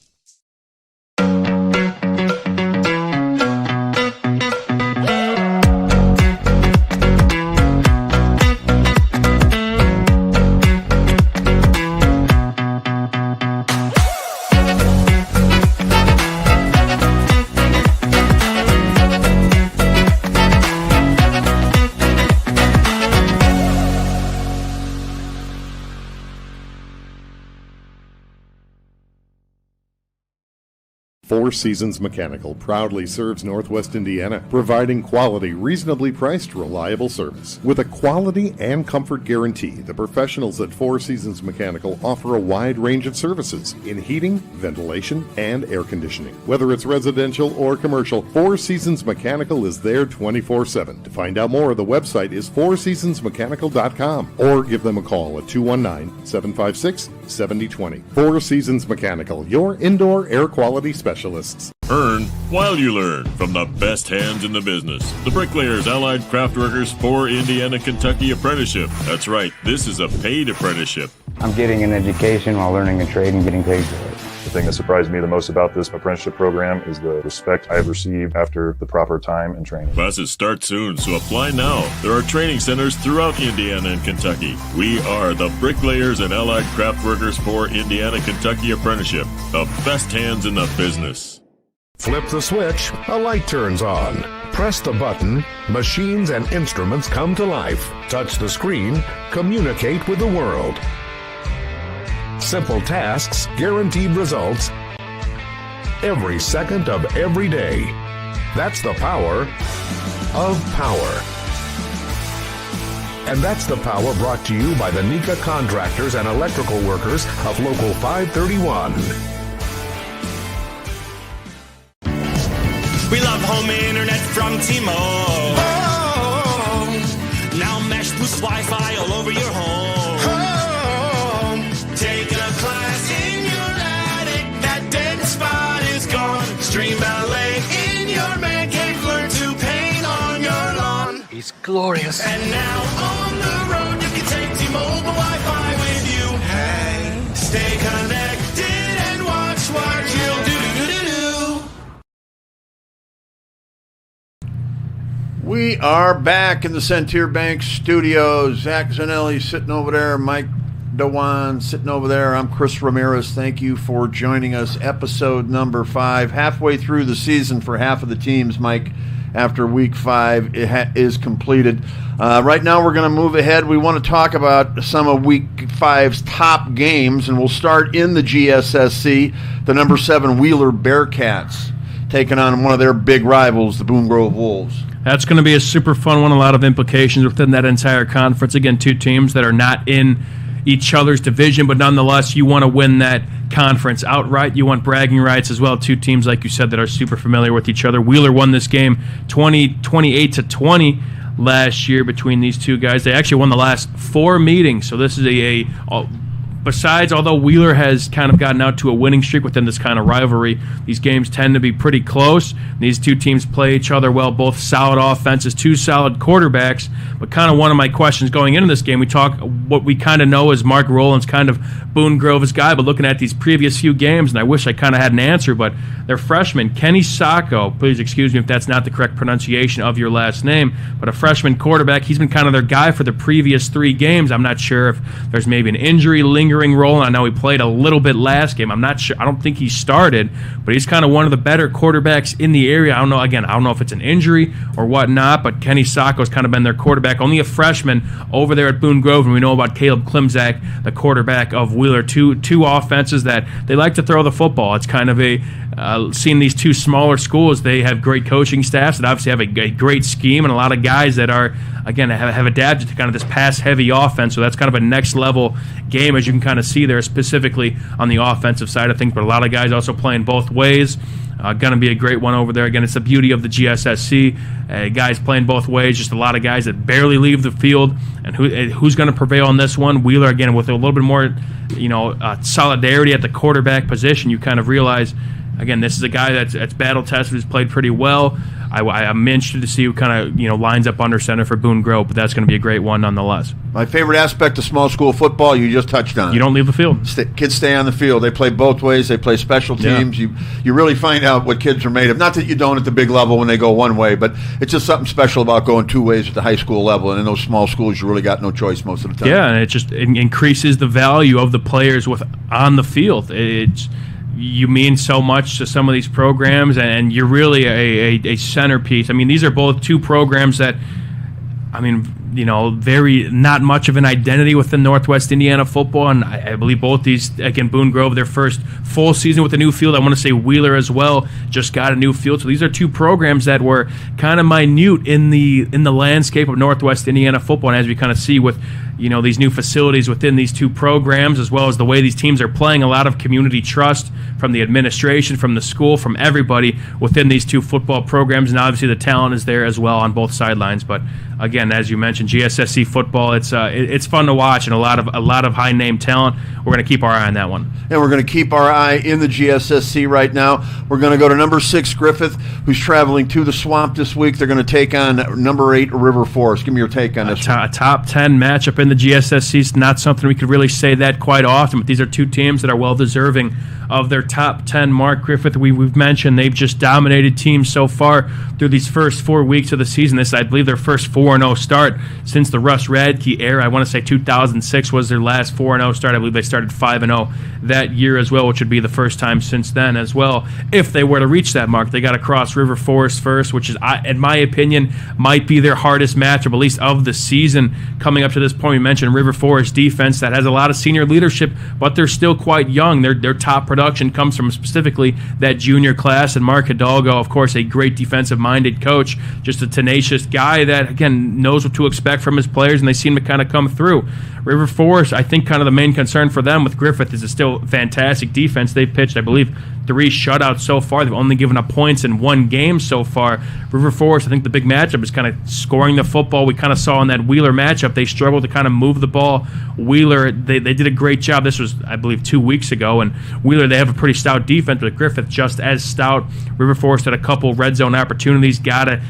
H: Four Seasons Mechanical proudly serves Northwest Indiana, providing quality, reasonably priced, reliable service. With a quality and comfort guarantee, the professionals at Four Seasons Mechanical offer a wide range of services in heating, ventilation, and air conditioning. Whether it's residential or commercial, Four Seasons Mechanical is there 24/7. To find out more, the website is fourseasonsmechanical.com or give them a call at 219-756-7020. Four Seasons Mechanical, your indoor air quality specialists.
I: Earn while you learn from the best hands in the business. The Bricklayers Allied Craftworkers for Indiana, Kentucky Apprenticeship. That's right, this is a paid apprenticeship.
J: I'm getting an education while learning a trade and getting paid for it.
K: The thing that surprised me the most about this apprenticeship program is the respect I have received after the proper time and training.
I: Classes start soon, so apply now. There are training centers throughout Indiana and Kentucky. We are the Bricklayers and Allied Craftworkers for Indiana, Kentucky Apprenticeship. The best hands in the business.
L: Flip the switch, a light turns on. Press the button, machines and instruments come to life. Touch the screen, communicate with the world. Simple tasks, guaranteed results, every second of every day. That's the power of power. And that's the power brought to you by the NECA contractors and electrical workers of Local 531.
M: We love home internet from T-Mobile. Oh, now Mesh boosts Wi-Fi all over your home. Taking a class in your attic, that dead spot is gone. Stream ballet in your man cave, learn to paint on your lawn.
N: It's glorious.
M: And now on the road, you can take T-Mobile Wi-Fi with you. Hey, stay connected and watch what you'll do.
A: We are back in the Centier Bank studios. Zach Zanelli sitting over there, Mike Dewan sitting over there. I'm Chris Ramirez. Thank you for joining us. Episode number 5, halfway through the season for half of the teams, Mike, after week 5 is completed. Right now we're going to move ahead. We want to talk about some of week 5's top games, and we'll start in the GSSC, the number 7 Wheeler Bearcats taking on one of their big rivals, the Boone Grove Wolves.
B: That's going to be a super fun one. A lot of implications within that entire conference. Again, two teams that are not in each other's division, but nonetheless, you want to win that conference outright. You want bragging rights as well. Two teams, like you said, that are super familiar with each other. Wheeler won this game 28-20 last year between these two guys. They actually won the last 4 meetings, so this is besides, although Wheeler has kind of gotten out to a winning streak within this kind of rivalry, these games tend to be pretty close. These two teams play each other well, both solid offenses, 2 solid quarterbacks. But kind of one of my questions going into this game, what we kind of know is Mark Rowland's kind of Boone Grove's guy, but looking at these previous few games, and I wish I kind of had an answer, but their freshman, Kenny Sacco, please excuse me if that's not the correct pronunciation of your last name, but a freshman quarterback, he's been kind of their guy for the previous 3 games. I'm not sure if there's maybe an injury lingering role, and I know he played a little bit last game. I'm not sure. I don't think he started, but he's kind of one of the better quarterbacks in the area. I don't know if it's an injury or whatnot, but Kenny Sacco's kind of been their quarterback. Only a freshman over there at Boone Grove, and we know about Caleb Klimzak, the quarterback of Wheeler. Two offenses that they like to throw the football. It's kind of seeing these 2 smaller schools, they have great coaching staffs that obviously have a great scheme and a lot of guys that are, again, have adapted to kind of this pass-heavy offense. So that's kind of a next-level game, as you can kind of see there, specifically on the offensive side of things. But a lot of guys also playing both ways. Going to be a great one over there. Again, it's the beauty of the GSSC. Guys playing both ways, just a lot of guys that barely leave the field. And who's going to prevail in this one? Wheeler, again, with a little bit more solidarity at the quarterback position. You kind of realize, again, this is a guy that's battle-tested, who's played pretty well. I'm interested to see who kind of lines up under center for Boone Grove, but that's going to be a great one nonetheless.
A: My favorite aspect of small school football, you just touched on.
B: You don't leave the field.
A: Kids stay on the field. They play both ways. They play special teams. Yeah. You really find out what kids are made of. Not that you don't at the big level when they go one way, but it's just something special about going 2 ways at the high school level. And in those small schools, you really got no choice most of the time.
B: Yeah, and it just increases the value of the players on the field. You mean so much to some of these programs, and you're really a centerpiece. I mean, these are both 2 programs that, very not much of an identity within Northwest Indiana football, and I believe both these, again, Boone Grove, their first full season with a new field. I want to say Wheeler as well just got a new field. So these are two programs that were kind of minute in the landscape of Northwest Indiana football, and as we kind of see with these new facilities within these two programs, as well as the way these teams are playing, a lot of community trust from the administration, from the school, from everybody within these two football programs, and obviously the talent is there as well on both sidelines. But again, as you mentioned, GSSC football, it's fun to watch, and a lot of high name talent. We're going to keep our eye on that one,
A: and we're going to keep our eye in the GSSC right now. We're going to go to number 6 Griffith, who's traveling to the Swamp this week. They're going to take on number 8 River Forest. Give me your take on this.
B: A top 10 matchup in the GSSC is not something we could really say that quite often, but these are two teams that are well deserving of their top 10 mark. Griffith, we've mentioned, they've just dominated teams so far through these first 4 weeks of the season. This, I believe, their first 4-0 start since the Russ Radke era. I want to say 2006 was their last 4-0 start. I believe they started 5-0 that year as well, which would be the first time since then as well. If they were to reach that mark, they got to cross River Forest first, which is, in my opinion, might be their hardest matchup, at least of the season coming up to this point. We mentioned River Forest defense that has a lot of senior leadership, but they're still quite young. Their top production comes from specifically that junior class, and Mark Hidalgo, of course, a great defensive-minded coach, just a tenacious guy that, again, knows what to expect from his players, and they seem to kind of come through. River Forest, I think kind of the main concern for them with Griffith is it's still fantastic defense. They've pitched, I believe, 3 shutouts so far. They've only given up points in 1 game so far. River Forest, I think the big matchup is kind of scoring the football. We kind of saw in that Wheeler matchup, they struggled to kind of move the ball. Wheeler, they did a great job. This was, I believe, 2 weeks ago, and Wheeler, they have a pretty stout defense, but Griffith just as stout. River Forest had a couple red zone opportunities, gotta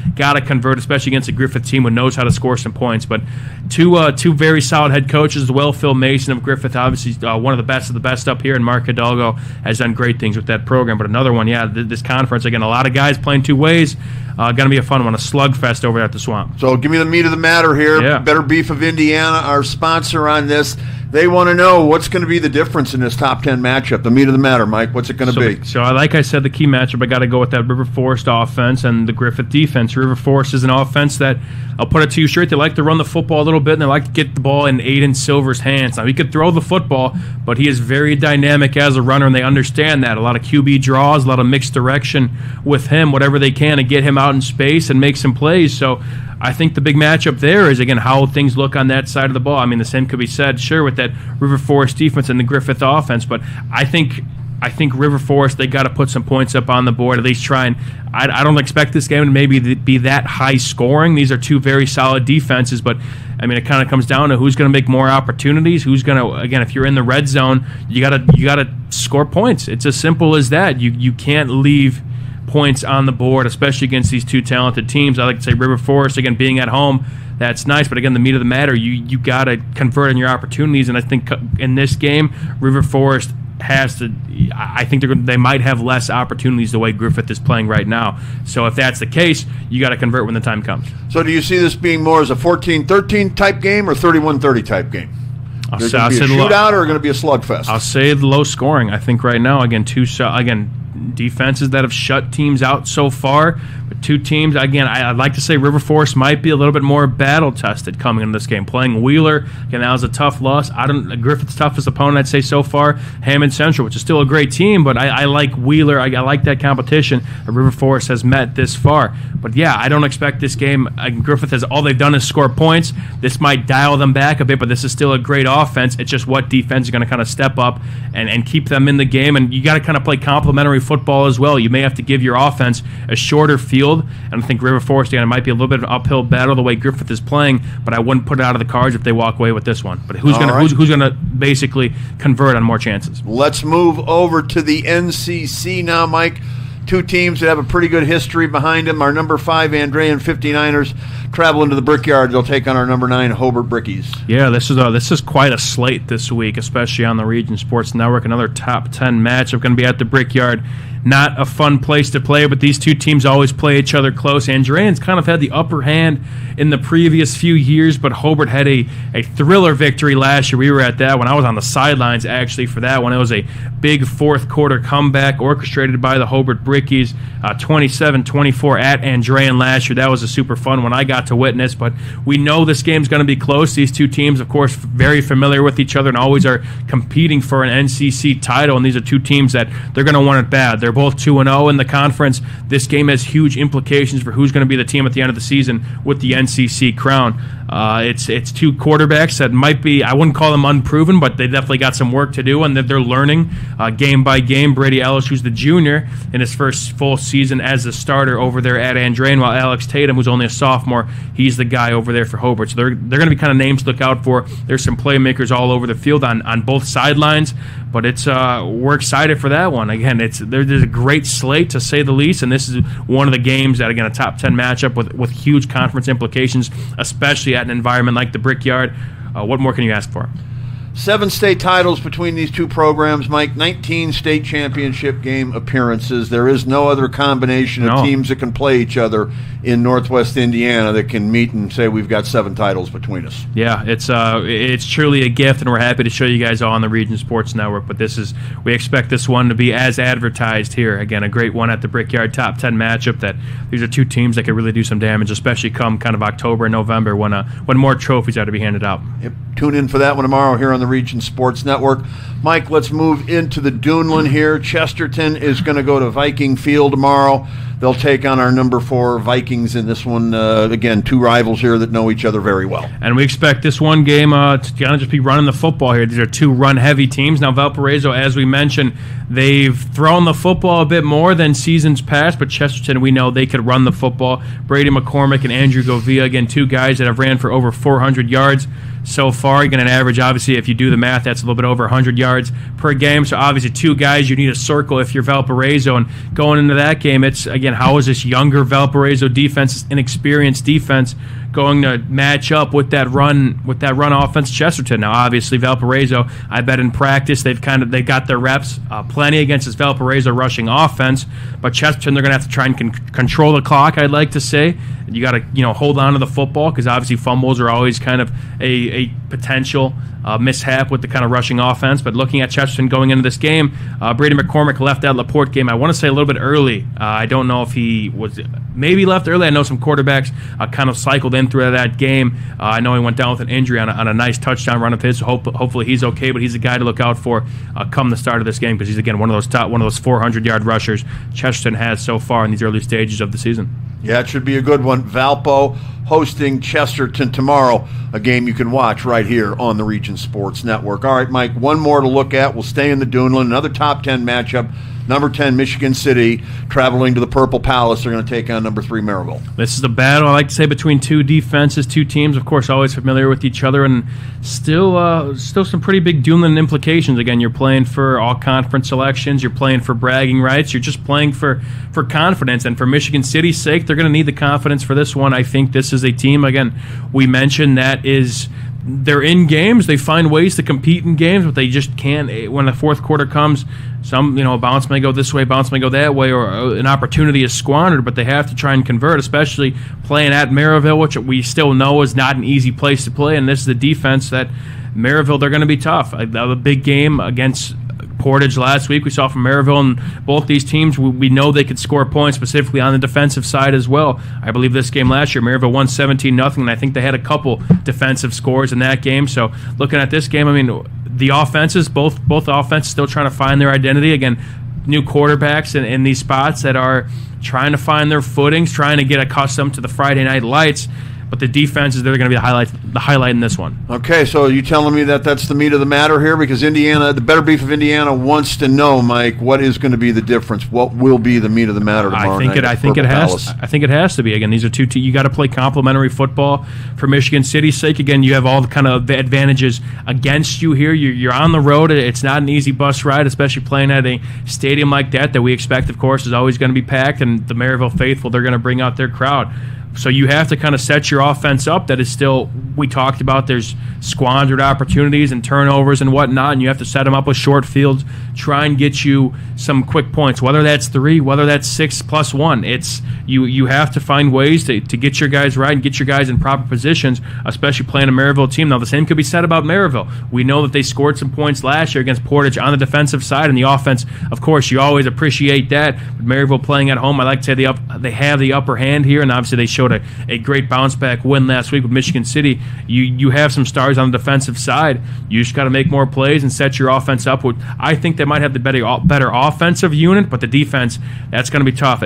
B: convert, especially against a Griffith team who knows how to score some points. But two very solid head coaches as well. Phil Mason of Griffith, obviously one of the best up here, and Mark Hidalgo has done great things with that program. But another one, this conference, again, a lot of guys playing 2 ways. Going to be a fun one, a slugfest over at the Swamp.
A: So give me the meat of the matter here.
B: Yeah.
A: Better Beef of Indiana, our sponsor on this. They want to know what's going to be the difference in this top 10 matchup. The meat of the matter, Mike. What's it going to be?
B: So, like I said, the key matchup, I got to go with that River Forest offense and the Griffith defense. River Forest is an offense that, I'll put it to you straight, they like to run the football a little bit, and they like to get the ball in Aiden Silver's hands. Now, he could throw the football, but he is very dynamic as a runner, and they understand that. A lot of QB draws, a lot of mixed direction with him, whatever they can to get him out in space and make some plays. So I think the big matchup there is, again, how things look on that side of the ball. I mean, the same could be said, sure, with that River Forest defense and the Griffith offense, but I think River Forest, they got to put some points up on the board, at least try and. I don't expect this game to maybe be that high scoring. These are two very solid defenses, but I mean, it kind of comes down to who's going to make more opportunities, who's going to, again, if you're in the red zone, you gotta score points. It's as simple as that. You can't leave points on the board, especially against these two talented teams. I like to say River Forest, again, being at home, that's nice, but again, the meat of the matter, you got to convert on your opportunities, and I think in this game, River Forest has to. I think they might have less opportunities the way Griffith is playing right now. So if that's the case, you got to convert when the time comes.
A: So do you see this being more as a 14-13 type game or 31-30 type game? Is it going to be a shootout or going to be a slugfest?
B: I'll say the low scoring. I think right now, again, defenses that have shut teams out so far. But two teams, again, I'd like to say River Forest might be a little bit more battle-tested coming into this game. Playing Wheeler, again, that was a tough loss. Griffith's toughest opponent, I'd say so far, Hammond Central, which is still a great team, but I like Wheeler. I like that competition that River Forest has met this far. But, yeah, I don't expect this game. Griffith has all they've done is score points. This might dial them back a bit, but this is still a great offense. It's just what defense is going to kind of step up and keep them in the game. And you got to kind of play complementary football as well. You may have to give your offense a shorter field. And I think River Forest, again, it might be a little bit of an uphill battle the way Griffith is playing, but I wouldn't put it out of the cards if they walk away with this one. But who's going to basically convert on more chances?
A: Let's move over to the NCC now, Mike. Two teams that have a pretty good history behind them. Our number 5 Andrean 59ers travel into the Brickyard. They'll take on our number 9 Hobart Brickies.
B: Yeah, this is quite a slate this week, especially on the Region Sports Network. Another top 10 matchup going to be at the Brickyard. Not a fun place to play, but these two teams always play each other close. Andrean's kind of had the upper hand in the previous few years, but Hobart had a thriller victory last year. We were at that one. I was on the sidelines, actually, for that one. It was a big fourth-quarter comeback orchestrated by the Hobart Brickies, 27-24 at Andrean last year. That was a super fun one. I got got to witness. But we know this game's going to be close. These two teams, of course, very familiar with each other and always are competing for an NCC title. And these are two teams that they're going to want it bad. They're both 2-0 in the conference. This game has huge implications for who's going to be the team at the end of the season with the NCC crown. It's two quarterbacks that might be, I wouldn't call them unproven, but they definitely got some work to do, and they're learning game by game. Brady Ellis, who's the junior in his first full season as a starter over there at Andrain, while Alex Tatum, who's only a sophomore, he's the guy over there for Hobart. So they're going to be kind of names to look out for. There's some playmakers all over the field on both sidelines, but we're excited for that one. Again, there's a great slate, to say the least, and this is one of the games that, again, a top 10 matchup with huge conference implications, especially at an environment like the Brickyard. What more can you ask for?
A: 7 state titles between these two programs, Mike. 19 state championship game appearances. There is no other combination of teams that can play each other in Northwest Indiana that can meet and say we've got 7 titles between us.
B: Yeah, it's truly a gift, and we're happy to show you guys all on the Region Sports Network. But we expect this one to be as advertised here. Again, a great one at the Brickyard, top 10 matchup. That these are two teams that could really do some damage, especially come kind of October and November when more trophies are to be handed out.
A: Yep. Tune in for that one tomorrow here on the Region Sports Network. Mike, let's move into the Duneland here. Chesterton is going to go to Viking Field tomorrow. They'll take on our number 4 Vikings in this one. Again, two rivals here that know each other very well.
B: And we expect this one game to kind of just be running the football here. These are two run-heavy teams. Now, Valparaiso, as we mentioned, they've thrown the football a bit more than seasons past, but Chesterton, we know they could run the football. Brady McCormick and Andrew Govia, again, two guys that have ran for over 400 yards so far. You're going to average, obviously, if you do the math, that's a little bit over 100 yards per game. So, obviously, two guys you need a circle if you're Valparaiso. And going into that game, it's, again, how is this younger Valparaiso defense, this inexperienced defense, going to match up with that run offense Chesterton? Now, obviously, Valparaiso, I bet in practice they got their reps plenty against this Valparaiso rushing offense, but Chesterton, they're going to have to try and control the clock, I'd like to say. You got to hold on to the football, because obviously fumbles are always kind of a potential mishap with the kind of rushing offense. But looking at Chesterton going into this game, Brady McCormick left that LaPorte game, I want to say a little bit early. I don't know if he was maybe left early. I know some quarterbacks kind of cycled in through that game. I know he went down with an injury on a nice touchdown run of his, so hopefully he's okay, but he's a guy to look out for come the start of this game, because he's, again, one of those 400-yard rushers Chesterton has so far in these early stages of the season.
A: Yeah, it should be a good one. Valpo hosting Chesterton tomorrow, a game you can watch right here on the Region Sports Network. All right, Mike, one more to look at. We'll stay in the Duneland. Another top 10 matchup. Number 10, Michigan City, traveling to the Purple Palace. They're going to take on number 3, Maryville.
B: This is a battle, I like to say, between two defenses, two teams, of course, always familiar with each other, and still some pretty big Duneland implications. Again, you're playing for all conference selections. You're playing for bragging rights. You're just playing for confidence. And for Michigan City's sake, they're going to need the confidence for this one. I think this is a team, again, we mentioned that is... They're in games. They find ways to compete in games, but they just can't. When the fourth quarter comes, a bounce may go this way, bounce may go that way, or an opportunity is squandered, but they have to try and convert, especially playing at Maryville, which we still know is not an easy place to play, and this is the defense that Maryville, they're going to be tough. A big game against Portage last week we saw from Maryville, and both these teams, we know they could score points, specifically on the defensive side as well. I believe this game last year, Maryville won 17-0, and I think they had a couple defensive scores in that game. So looking at this game, I mean, the offenses, both offenses still trying to find their identity. Again, new quarterbacks in these spots that are trying to find their footings, trying to get accustomed to the Friday night lights. But the defenses, they're going to be the highlight in this one.
A: Okay, so are you telling me that that's the meat of the matter here? Because Indiana, the Better Beef of Indiana, wants to know, Mike, what is going to be the difference? What will be the meat of the matter tomorrow night? I think
B: it has to be. Again, these are two teams. You got to play complementary football for Michigan City's sake. Again, you have all the kind of advantages against you here. You're on the road. It's not an easy bus ride, especially playing at a stadium like that we expect, of course, is always going to be packed. And the Maryville faithful, they're going to bring out their crowd. So you have to kind of set your offense up that is still, we talked about, there's squandered opportunities and turnovers and whatnot, and you have to set them up with short fields, try and get you some quick points, whether that's 3, whether that's 6 plus 1. It's you have to find ways to get your guys right and get your guys in proper positions, especially playing a Maryville team. Now, the same could be said about Maryville. We know that they scored some points last year against Portage on the defensive side, and the offense, of course, you always appreciate that. But Maryville playing at home, I like to say they have the upper hand here, and obviously they showed showed a great bounce-back win last week with Michigan City. You have some stars on the defensive side. You just got to make more plays and set your offense up. I think they might have the better offensive unit, but the defense, that's going to be tough.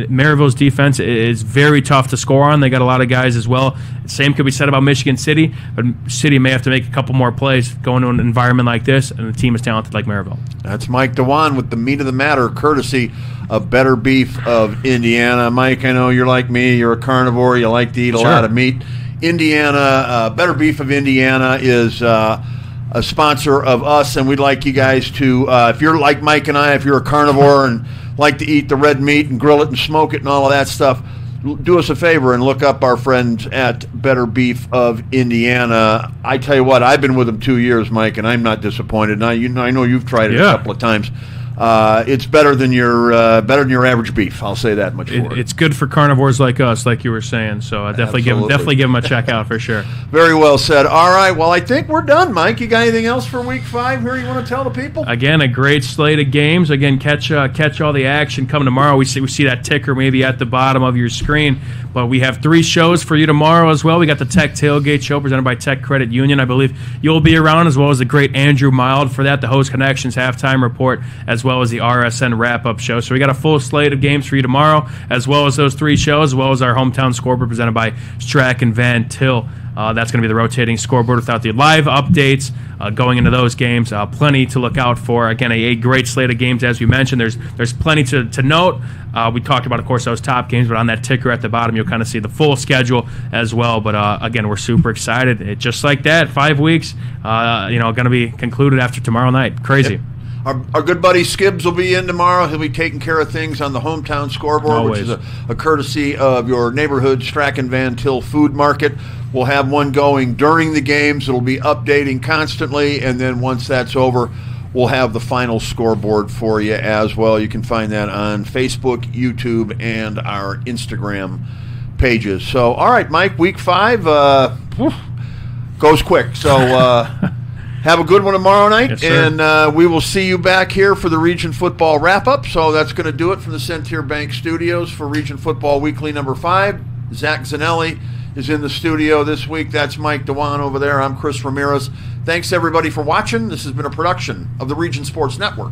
B: Maryville's defense is very tough to score on. They got a lot of guys as well. Same could be said about Michigan City, but City may have to make a couple more plays going to an environment like this, and the team is talented like Maryville.
A: That's Mike Dewan with the meat of the matter, courtesy of Better Beef of Indiana. Mike, I know you're like me. You're a carnivore. You like to eat a lot of meat. Indiana, Better Beef of Indiana is a sponsor of us, and we'd like you guys to, if you're like Mike and I, if you're a carnivore and like to eat the red meat and grill it and smoke it and all of that stuff, do us a favor and look up our friends at Better Beef of Indiana. I tell you what, I've been with them 2 years, Mike, and I'm not disappointed. Now, I know you've tried it a couple of times. It's better than your average beef. I'll say that much for it.
B: It's good for carnivores like us, like you were saying. So definitely give them a check out for sure.
A: Very well said. All right. Well, I think we're done, Mike. You got anything else for Week 5 here you want to tell the people?
B: Again, a great slate of games. Again, catch all the action coming tomorrow. We see that ticker maybe at the bottom of your screen. But we have 3 shows for you tomorrow as well. We got the Tech Tailgate Show presented by Tech Credit Union. I believe you'll be around, as well as the great Andrew Mild for that, the Host Connections halftime report, as well as the RSN wrap-up show. So we got a full slate of games for you tomorrow, as well as those 3 shows, as well as our hometown scoreboard presented by Strack and Van Til. That's going to be the rotating scoreboard without the live updates going into those games. Plenty to look out for. Again, a great slate of games, as we mentioned. There's plenty to note. We talked about, of course, those top games, but on that ticker at the bottom, you'll kind of see the full schedule as well. But again, we're super excited. Just like that, 5 weeks, going to be concluded after tomorrow night. Crazy.
A: Our good buddy Skibbs will be in tomorrow. He'll be taking care of things on the hometown scoreboard, which is a courtesy of your neighborhood Strack and Van Til Food Market. We'll have one going during the games. It'll be updating constantly, and then once that's over, we'll have the final scoreboard for you as well. You can find that on Facebook, YouTube, and our Instagram pages. So, all right, Mike, Week 5 goes quick. So, have a good one tomorrow night,
B: yes, sir.
A: And we will see you back here for the Region Football Wrap-Up. So that's going to do it from the Centier Bank Studios for Region Football Weekly number 5. Zach Zanelli is in the studio this week. That's Mike Dewan over there. I'm Chris Ramirez. Thanks, everybody, for watching. This has been a production of the Region Sports Network.